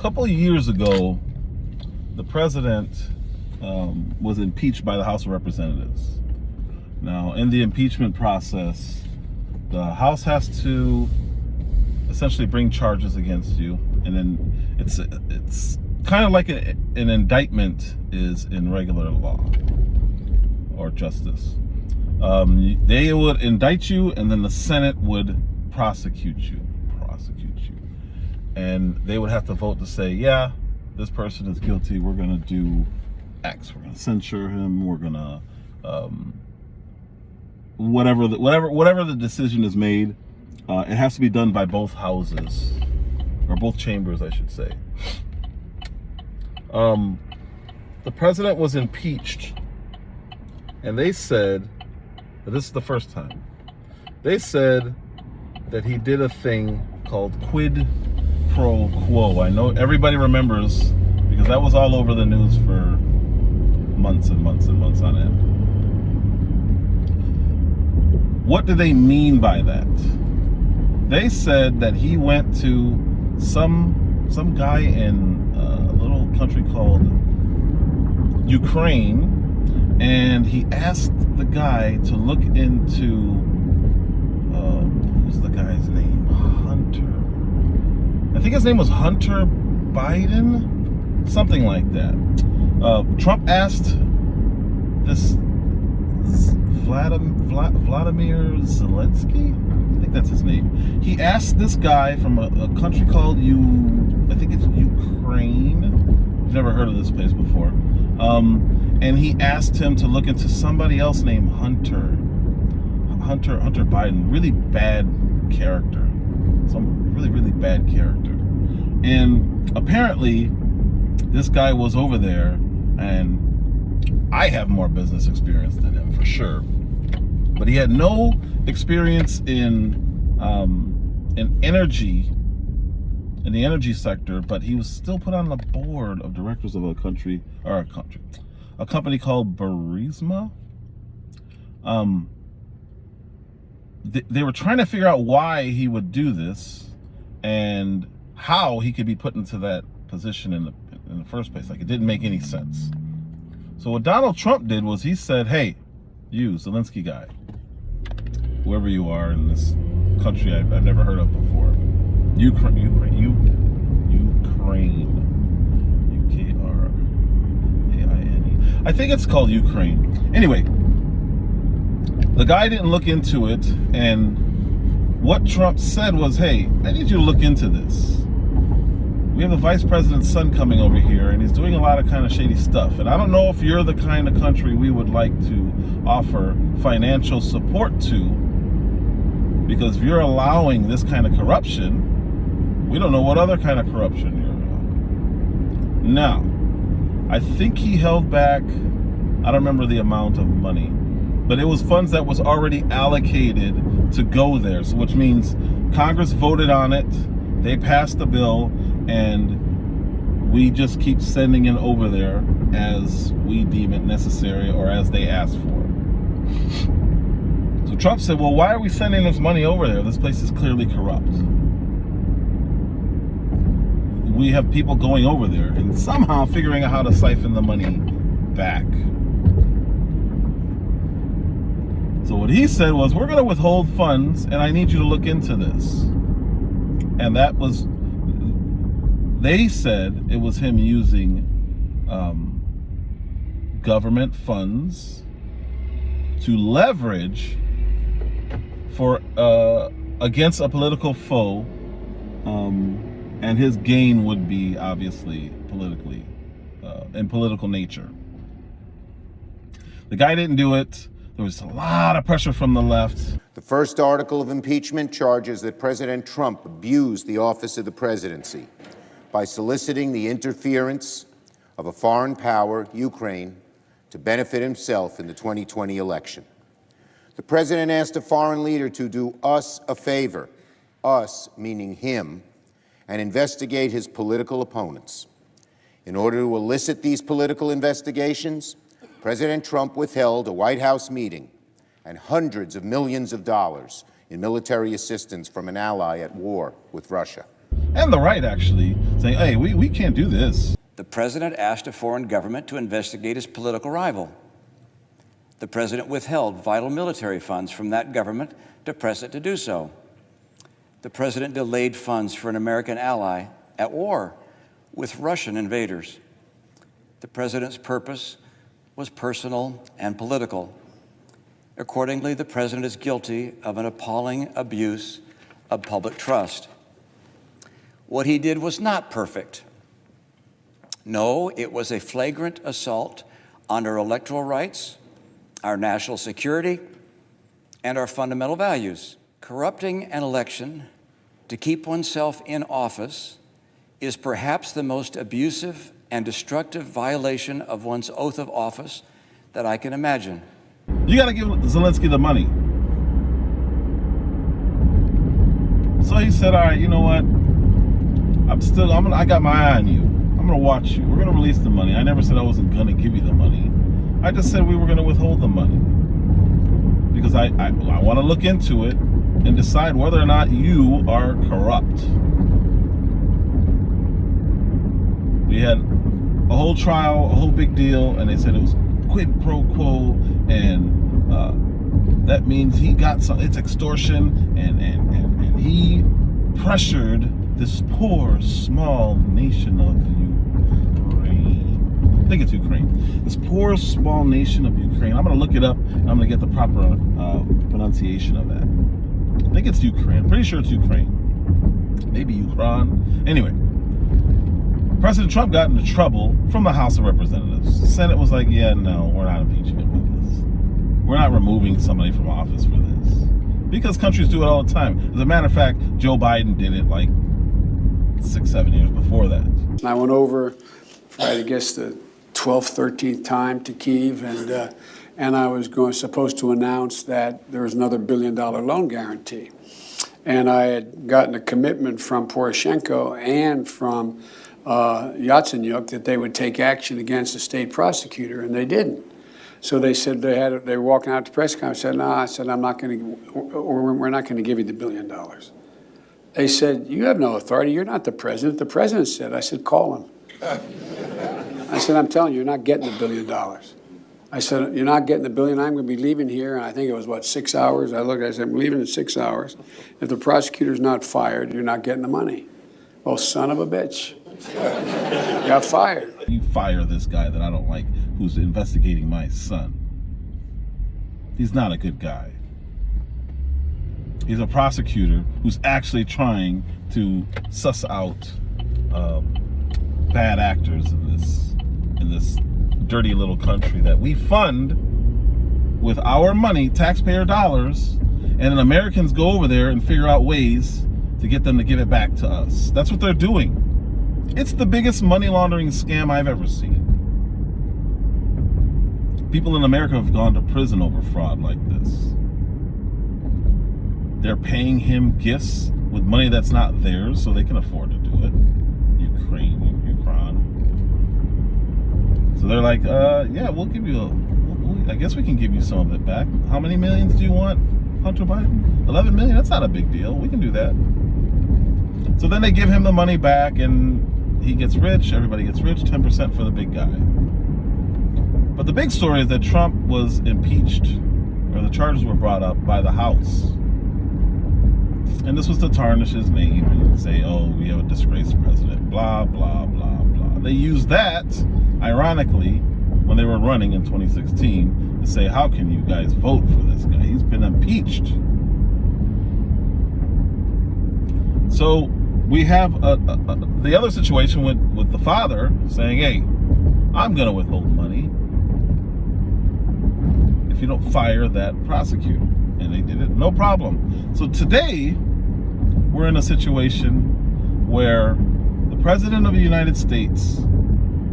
couple of years ago, the president was impeached by the House of Representatives. Now, in the impeachment process, the House has to essentially bring charges against you, and then it's kind of like an indictment is in regular law or justice. They would indict you, and then the Senate would prosecute you, and they would have to vote to say, yeah, this person is guilty. We're going to do X. We're going to censure him. We're going to whatever the decision is made. It has to be done by both houses, or both chambers, I should say. The president was impeached, and they said, this is the first time, they said that he did a thing called quid pro quo. I know everybody remembers, because that was all over the news for months and months and months on end. What do they mean by that? They said that he went to some guy in a little country called Ukraine, and he asked the guy to look into who's the guy's name? Hunter. I think his name was Hunter Biden, something like that. Trump asked this Vladimir Zelensky, I think that's his name. He asked this guy from a country called I think it's Ukraine. I've never heard of this place before. And he asked him to look into somebody else named Hunter Biden. Really bad character. Some really bad character. And apparently, this guy was over there, and I have more business experience than him for sure. But he had no experience in energy, in the energy sector, but he was still put on the board of directors of a company called Burisma. They were trying to figure out why he would do this and how he could be put into that position in the first place. Like, it didn't make any sense. So what Donald Trump did was he said, hey, you, Zelensky guy, whoever you are in this country I've never heard of before, Ukraine, Ukraine, I think it's called Ukraine. Anyway, the guy didn't look into it, and what Trump said was, hey, I need you to look into this. We have the vice president's son coming over here, and he's doing a lot of kind of shady stuff. And I don't know if you're the kind of country we would like to offer financial support to, because if you're allowing this kind of corruption, we don't know what other kind of corruption you're allowing. Now, I think he held back, I don't remember the amount of money, but it was funds that was already allocated to go there. So which means Congress voted on it, they passed the bill, and we just keep sending it over there as we deem it necessary or as they ask for it. So Trump said, well, why are we sending this money over there? This place is clearly corrupt. We have people going over there and somehow figuring out how to siphon the money back. So what he said was, we're going to withhold funds, and I need you to look into this. And that was, they said it was him using government funds to leverage for against a political foe, and his gain would be obviously politically in political nature. The guy didn't do it. There was a lot of pressure from the left. The first article of impeachment charges that President Trump abused the office of the presidency by soliciting the interference of a foreign power, Ukraine, to benefit himself in the 2020 election. The president asked a foreign leader to do us a favor, us meaning him, and investigate his political opponents. In order to elicit these political investigations, President Trump withheld a White House meeting and hundreds of millions of dollars in military assistance from an ally at war with Russia. and the right actually, saying, hey, we can't do this. The president asked a foreign government to investigate his political rival. The president withheld vital military funds from that government to press it to do so. The president delayed funds for an American ally at war with Russian invaders. The president's purpose was personal and political. Accordingly, the president is guilty of an appalling abuse of public trust. What he did was not perfect. No, it was a flagrant assault on our electoral rights, our national security, and our fundamental values. Corrupting an election to keep oneself in office is perhaps the most abusive and destructive violation of one's oath of office that I can imagine. You got to give Zelensky the money. So he said, all right, you know what? I got my eye on you. I'm going to watch you. We're going to release the money. I never said I wasn't going to give you the money. I just said we were going to withhold the money. Because I want to look into it and decide whether or not you are corrupt. We had a whole trial, a whole big deal, and they said it was quid pro quo, and that means he got some, it's extortion, and he pressured this poor, small nation of Ukraine. I think it's Ukraine. This poor, small nation of Ukraine. I'm going to look it up, and I'm going to get the proper pronunciation of that. I think it's Ukraine. Pretty sure it's Ukraine. Maybe Ukraine. Anyway, President Trump got into trouble from the House of Representatives. The Senate was like, yeah, no, we're not impeaching him with this. We're not removing somebody from office for this. Because countries do it all the time. As a matter of fact, Joe Biden did it like 6-7 years before that. I went over for, I guess, the 12th, 13th time to Kyiv, and I was supposed to announce that there was another $1 billion loan guarantee. And I had gotten a commitment from Poroshenko and from Yatsenyuk that they would take action against the state prosecutor, and they didn't. So they said they were walking out to press conference. I said, no, I said, we're not going to give you the $1 billion. They said, you have no authority. You're not the president. The president said. I said, call him. I said, I'm telling you, you're not getting the $1 billion. I said, you're not getting the $1 billion. I'm going to be leaving here. And I think it was, 6 hours? I said, I'm leaving in 6 hours. If the prosecutor's not fired, you're not getting the money. Well, son of a bitch. Got fired. You fire this guy that I don't like who's investigating my son. He's not a good guy. He's a prosecutor who's actually trying to suss out bad actors in this dirty little country that we fund with our money, taxpayer dollars, and then Americans go over there and figure out ways to get them to give it back to us. That's what they're doing. It's the biggest money laundering scam I've ever seen. People in America have gone to prison over fraud like this. They're paying him gifts with money that's not theirs so they can afford to do it. Ukraine. So they're like, yeah, we'll give you I guess we can give you some of it back. How many millions do you want, Hunter Biden? 11 million? That's not a big deal. We can do that. So then they give him the money back and he gets rich. Everybody gets rich. 10% for the big guy. But the big story is that Trump was impeached, or the charges were brought up by the House. And this was to tarnish his name and say, oh, we have a disgraced president, blah, blah, blah, blah. They used that, ironically, when they were running in 2016 to say, how can you guys vote for this guy? He's been impeached. So we have the other situation with the father saying, hey, I'm going to withhold money if you don't fire that prosecutor. And they did it, no problem. So today, we're in a situation where the President of the United States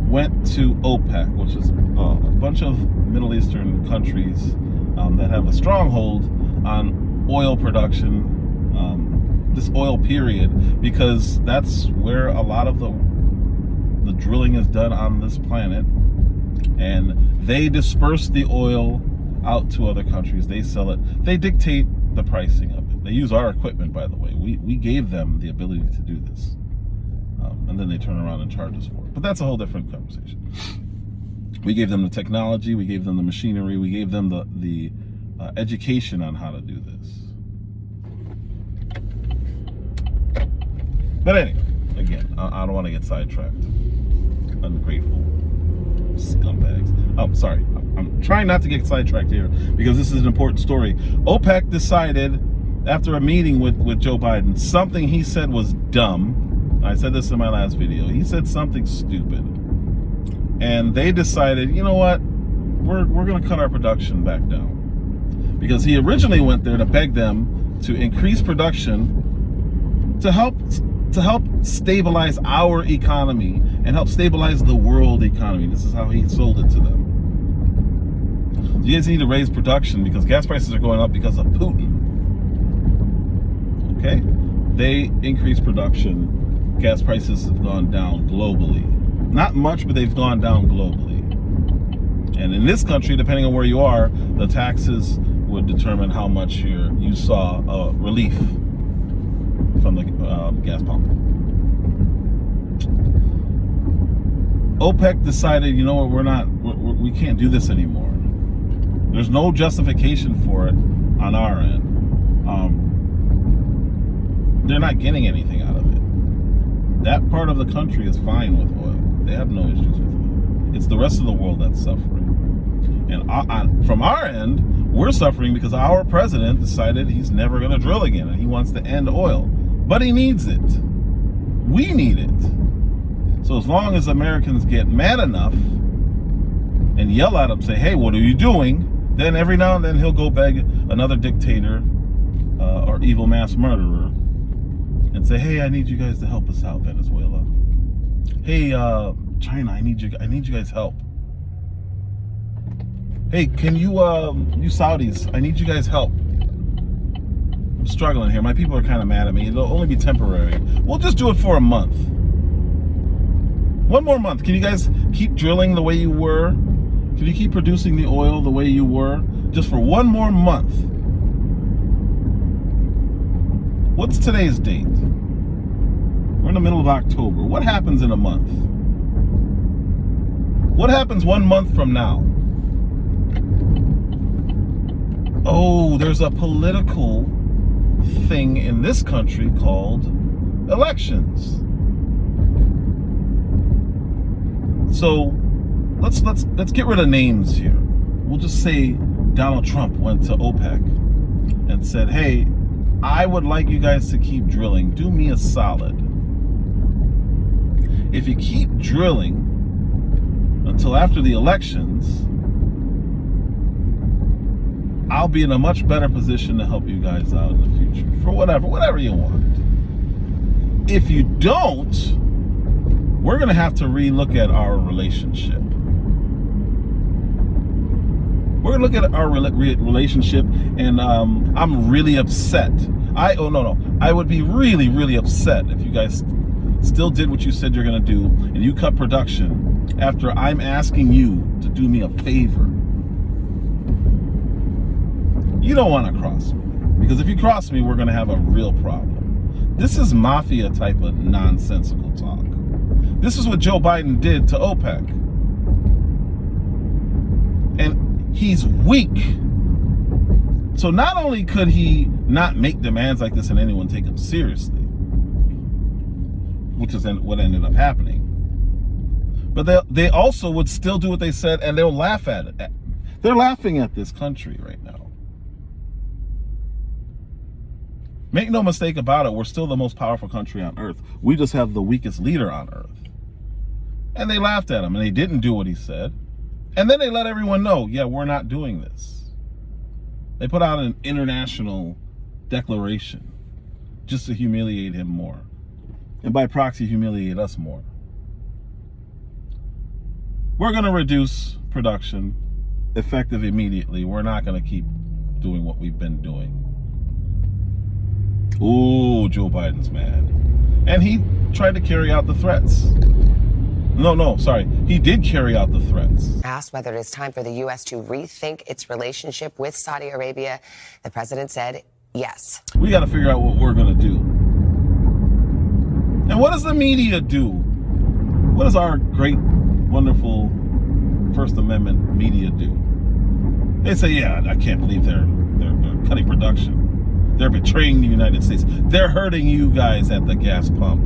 went to OPEC, which is a bunch of Middle Eastern countries that have a stronghold on oil production, this oil period, because that's where a lot of the drilling is done on this planet. And they disperse the oil out to other countries. They sell it. They dictate the pricing of it. They use our equipment, by the way. We gave them the ability to do this. and then they turn around and charge us for it. But that's a whole different conversation. We gave them the technology, we gave them the machinery, we gave them the education on how to do this. But anyway, again, I don't want to get sidetracked. Ungrateful scumbags. Oh, sorry. I'm trying not to get sidetracked here because this is an important story. OPEC decided after a meeting with Joe Biden, something he said was dumb. I said this in my last video. He said something stupid. And they decided, you know what? We're going to cut our production back down. Because he originally went there to beg them to increase production to help stabilize our economy and help stabilize the world economy. This is how he sold it to them. You guys need to raise production because gas prices are going up because of Putin. Okay? They increased production. Gas prices have gone down globally. Not much, but they've gone down globally. And in this country, depending on where you are, the taxes would determine how much you saw relief from the gas pump. OPEC decided, you know what, we can't do this anymore. There's no justification for it on our end. They're not getting anything out of it. That part of the country is fine with oil. They have no issues with it. It's the rest of the world that's suffering. And from our end, we're suffering because our president decided he's never going to drill again and he wants to end oil. But he needs it. We need it. So as long as Americans get mad enough and yell at him, say, hey, what are you doing? Then every now and then he'll go beg another dictator or evil mass murderer and say, hey, I need you guys to help us out, Venezuela. Hey, China, I need you guys' help. Hey, can you Saudis, I need you guys' help. I'm struggling here. My people are kind of mad at me. It'll only be temporary. We'll just do it for a month. One more month. Can you guys keep drilling the way you were? Can you keep producing the oil the way you were? Just for one more month. What's today's date? We're in the middle of October. What happens in a month? What happens 1 month from now? Oh, there's a political thing in this country called elections. So let's get rid of names here. We'll just say Donald Trump went to OPEC and said, hey, I would like you guys to keep drilling. Do me a solid. If you keep drilling until after the elections, I'll be in a much better position to help you guys out in the future for whatever you want. If you don't, we're going to have to relook at our relationship. We're going to look at our relationship, and I'm really upset. I would be really, really upset if you guys still did what you said you're going to do, and you cut production after I'm asking you to do me a favor. You don't want to cross me, because if you cross me, we're going to have a real problem. This is mafia type of nonsensical talk. This is what Joe Biden did to OPEC. And he's weak. So not only could he not make demands like this and anyone take him seriously, which is what ended up happening, but they also would still do what they said, and they'll laugh at it. They're laughing at this country right now. Make no mistake about it, we're still the most powerful country on earth. We just have the weakest leader on earth. And they laughed at him, and they didn't do what he said. And then they let everyone know, yeah, we're not doing this. They put out an international declaration just to humiliate him more. And by proxy, humiliate us more. We're going to reduce production effective immediately. We're not going to keep doing what we've been doing. Ooh, Joe Biden's mad. And he tried to carry out the threats. He did carry out the threats. Asked whether it is time for the U.S. to rethink its relationship with Saudi Arabia, the president said yes. We got to figure out what we're going to do. And what does the media do? What does our great, wonderful First Amendment media do? They say, yeah, I can't believe they're cutting production. They're betraying the United States. They're hurting you guys at the gas pump.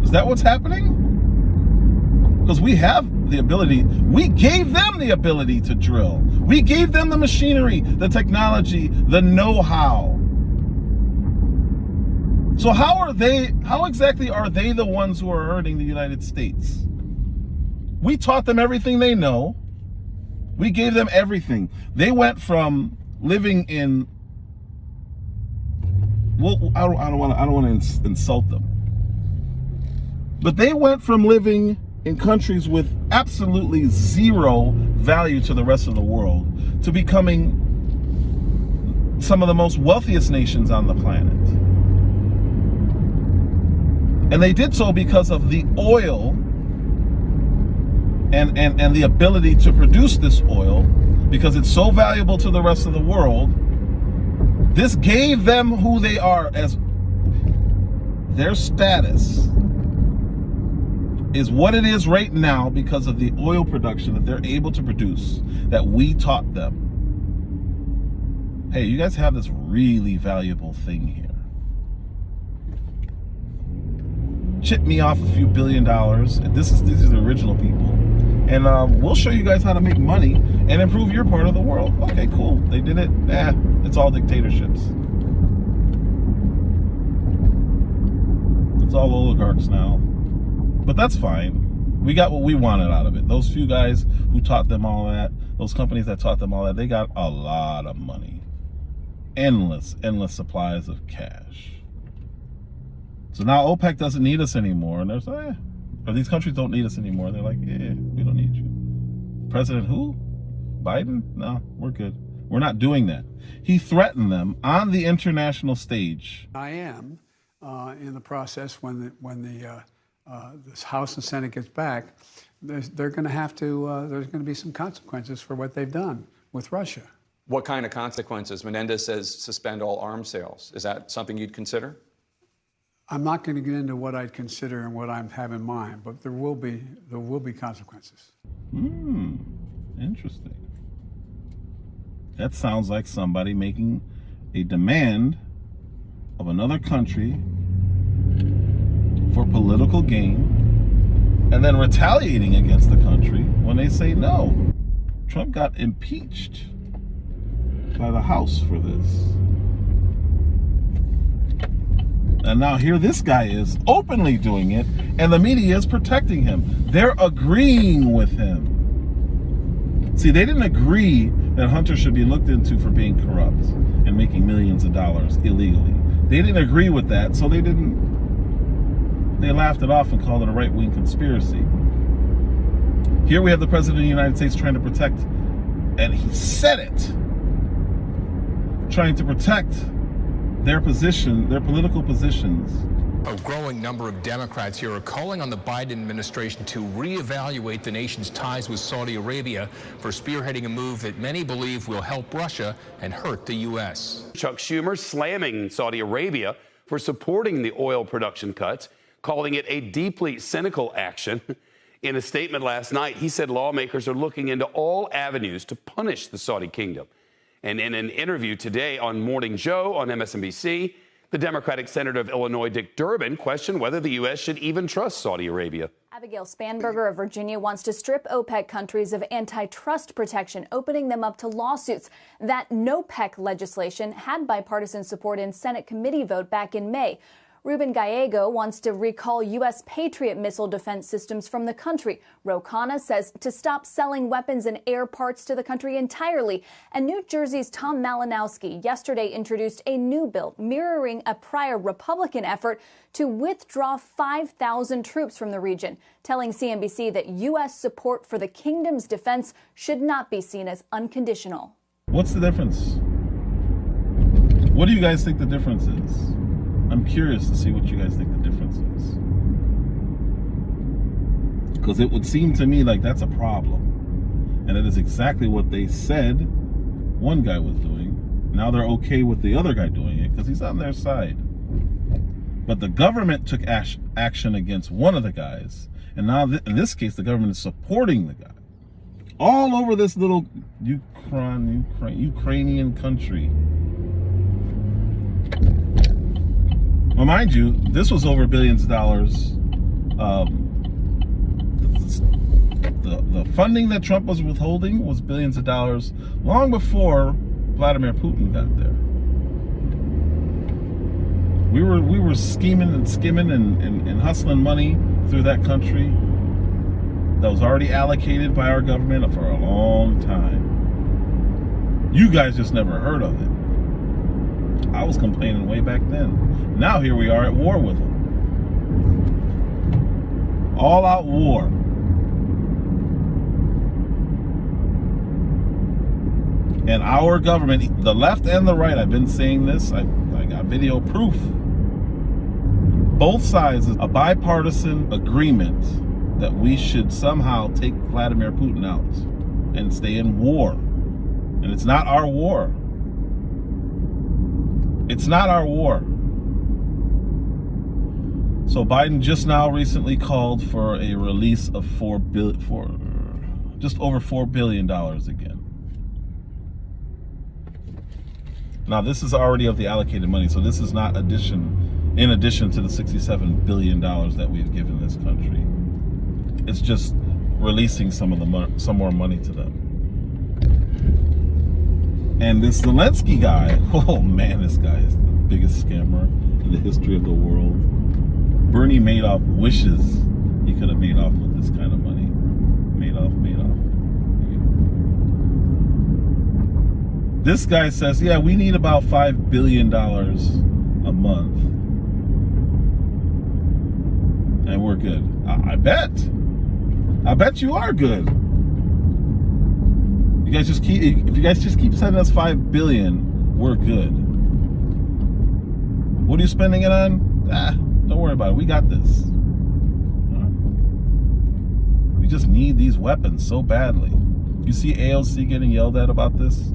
Is that what's happening? Because we have the ability, we gave them the ability to drill. We gave them the machinery, the technology, the know-how. So how exactly are they the ones who are hurting the United States? We taught them everything they know. We gave them everything. They went from living in, well, I don't want to insult them, but they went from living in countries with absolutely zero value to the rest of the world to becoming some of the most wealthiest nations on the planet. And they did so because of the oil and the ability to produce this oil, because it's so valuable to the rest of the world. This gave them who they are, as their status is what it is right now because of the oil production that they're able to produce that we taught them. Hey, you guys have this really valuable thing here. Chip me off a few $1 billion. These are the original people. And we'll show you guys how to make money and improve your part of the world. Okay, cool. They did it. It's all dictatorships. It's all oligarchs now. But that's fine. We got what we wanted out of it. Those few guys who taught them all that, those companies that taught them all that, they got a lot of money. Endless supplies of cash. So now OPEC doesn't need us anymore. And they're like, or these countries don't need us anymore. They're like, yeah, we don't need you. President who? Biden? No, we're good. We're not doing that. He threatened them on the international stage. I am in the process when this House and Senate gets back, they're going to have to. There's going to be some consequences for what they've done with Russia. What kind of consequences? Menendez says suspend all arms sales. Is that something you'd consider? I'm not going to get into what I'd consider and what I have in mind, but there will be consequences. Interesting. That sounds like somebody making a demand of another country for political gain and then retaliating against the country when they say no. Trump got impeached by the House for this. And now here this guy is openly doing it, and the media is protecting him. They're agreeing with him. See, they didn't agree that Hunter should be looked into for being corrupt and making millions of dollars illegally. They didn't agree with that, so they laughed it off and called it a right-wing conspiracy. Here we have the President of the United States trying to protect, and he said it, trying to protect their position, their political positions. A growing number of Democrats here are calling on the Biden administration to reevaluate the nation's ties with Saudi Arabia for spearheading a move that many believe will help Russia and hurt the U.S. Chuck Schumer slamming Saudi Arabia for supporting the oil production cuts, calling it a deeply cynical action. In a statement last night, he said lawmakers are looking into all avenues to punish the Saudi kingdom. And in an interview today on Morning Joe on MSNBC, the Democratic Senator of Illinois, Dick Durbin, questioned whether the U.S. should even trust Saudi Arabia. Abigail Spanberger of Virginia wants to strip OPEC countries of antitrust protection, opening them up to lawsuits. That NOPEC legislation had bipartisan support in Senate committee vote back in May. Ruben Gallego wants to recall U.S. Patriot missile defense systems from the country. Ro Khanna says to stop selling weapons and air parts to the country entirely. And New Jersey's Tom Malinowski yesterday introduced a new bill mirroring a prior Republican effort to withdraw 5,000 troops from the region, telling CNBC that U.S. support for the kingdom's defense should not be seen as unconditional. What's the difference? What do you guys think the difference is? I'm curious to see what you guys think the difference is. Because it would seem to me like that's a problem. And it is exactly what they said one guy was doing. Now they're okay with the other guy doing it because he's on their side. But the government took action against one of the guys. And now, in this case, the government is supporting the guy. All over this little Ukrainian country. Well, mind you, this was over billions of dollars. The funding that Trump was withholding was billions of dollars long before Vladimir Putin got there. We were scheming and skimming and hustling money through that country that was already allocated by our government for a long time. You guys just never heard of it. I was complaining way back then. Now here we are at war with them. All out war. And our government, the left and the right, I've been saying this, I got video proof. Both sides, a bipartisan agreement that we should somehow take Vladimir Putin out and stay in war. And it's not our war. It's not our war. So Biden just now recently called for a release of just over $4 billion again. Now this is already of the allocated money, so this is not in addition to the $67 billion that we've given this country. It's just releasing some more money to them. And this Zelensky guy, oh man, this guy is the biggest scammer in the history of the world. Bernie Madoff wishes he could have made off with this kind of money. Madoff. This guy says, yeah, we need about $5 billion a month. And we're good. I bet you are good. If you guys just keep sending us $5 billion, we're good. What are you spending it on? Don't worry about it. We got this. We just need these weapons so badly. You see AOC getting yelled at about this?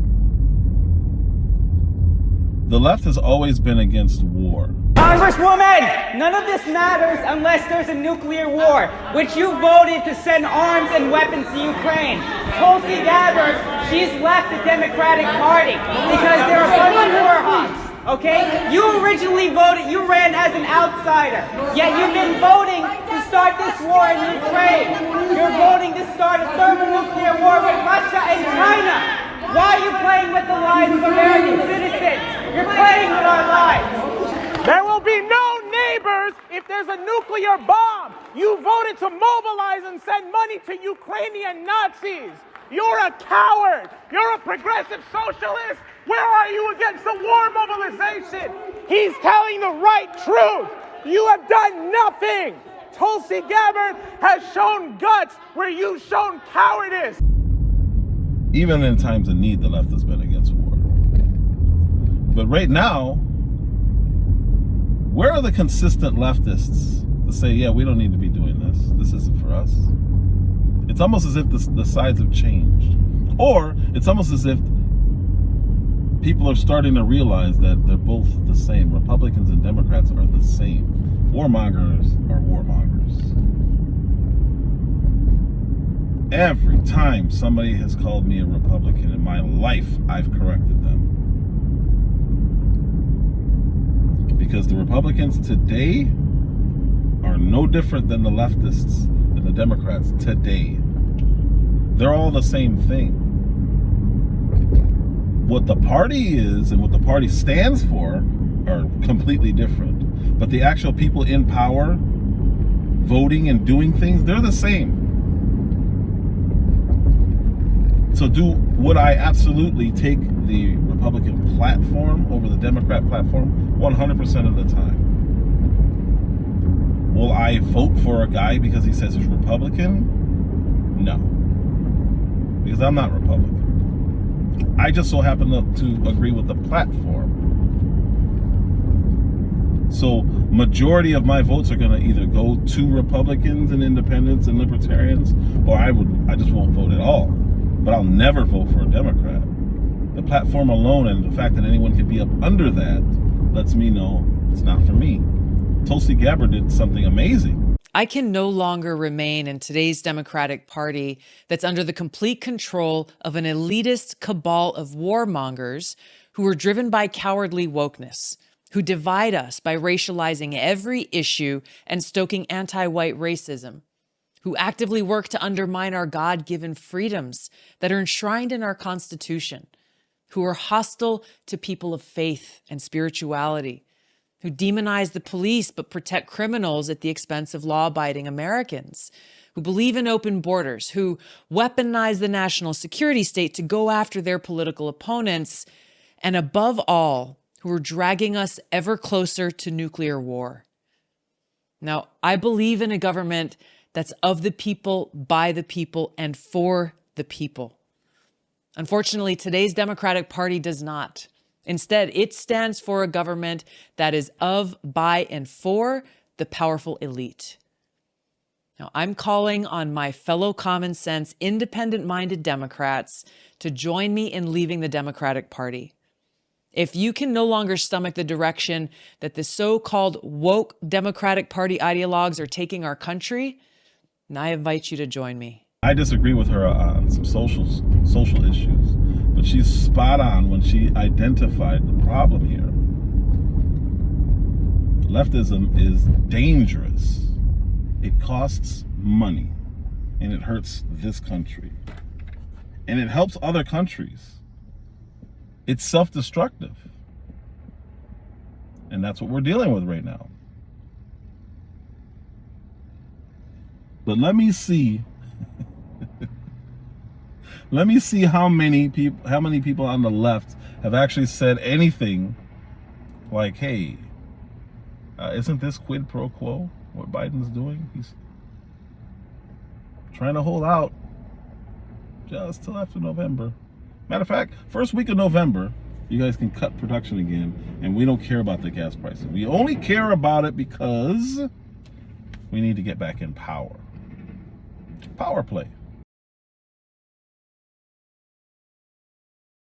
The left has always been against war. Congresswoman, none of this matters unless there's a nuclear war, which you voted to send arms and weapons to Ukraine. Tulsi Gabbard, she's left the Democratic Party because they're a bunch of war hawks. Okay? You originally voted, you ran as an outsider, yet you've been voting to start this war in Ukraine. You're voting to start a thermonuclear war with Russia and China. Why are you playing with the lives of American citizens? You're playing with our lives. There will be no neighbors if there's a nuclear bomb. You voted to mobilize and send money to Ukrainian Nazis. You're a coward. You're a progressive socialist. Where are you against the war mobilization? He's telling the right truth. You have done nothing. Tulsi Gabbard has shown guts where you've shown cowardice. Even in times of need, the left has been against war. But right now, where are the consistent leftists to say, yeah, we don't need to be doing this. This isn't for us. It's almost as if the sides have changed. Or it's almost as if people are starting to realize that they're both the same. Republicans and Democrats are the same. Warmongers are warmongers. Every time somebody has called me a Republican in my life, I've corrected them. Because the Republicans today are no different than the leftists and the Democrats today. They're all the same thing. What the party is and what the party stands for are completely different. But the actual people in power, voting and doing things, they're the same. So would I absolutely take the Republican platform over the Democrat platform? 100% of the time. Will I vote for a guy because he says he's Republican? No. Because I'm not Republican. I just so happen to agree with the platform. So majority of my votes are going to either go to Republicans and independents and libertarians, or I just won't vote at all. But I'll never vote for a Democrat. The platform alone and the fact that anyone can be up under that lets me know it's not for me. Tulsi Gabbard did something amazing. I can no longer remain in today's Democratic Party that's under the complete control of an elitist cabal of warmongers who are driven by cowardly wokeness, who divide us by racializing every issue and stoking anti-white racism, who actively work to undermine our God-given freedoms that are enshrined in our Constitution, who are hostile to people of faith and spirituality, who demonize the police but protect criminals at the expense of law-abiding Americans, who believe in open borders, who weaponize the national security state to go after their political opponents, and above all, who are dragging us ever closer to nuclear war. Now, I believe in a government that's of the people, by the people, and for the people. Unfortunately, today's Democratic Party does not. Instead, it stands for a government that is of, by, and for the powerful elite. Now, I'm calling on my fellow common sense, independent-minded Democrats to join me in leaving the Democratic Party. If you can no longer stomach the direction that the so-called woke Democratic Party ideologues are taking our country, then I invite you to join me. I disagree with her on some social issues, but she's spot on when she identified the problem here. Leftism is dangerous. It costs money, and it hurts this country, and it helps other countries. It's self-destructive. And that's what we're dealing with right now. But let me see how many people on the left have actually said anything like, hey, isn't this quid pro quo what Biden's doing? He's trying to hold out just till after November. Matter of fact, first week of November, you guys can cut production again, and we don't care about the gas prices. We only care about it because we need to get back in power. Power play.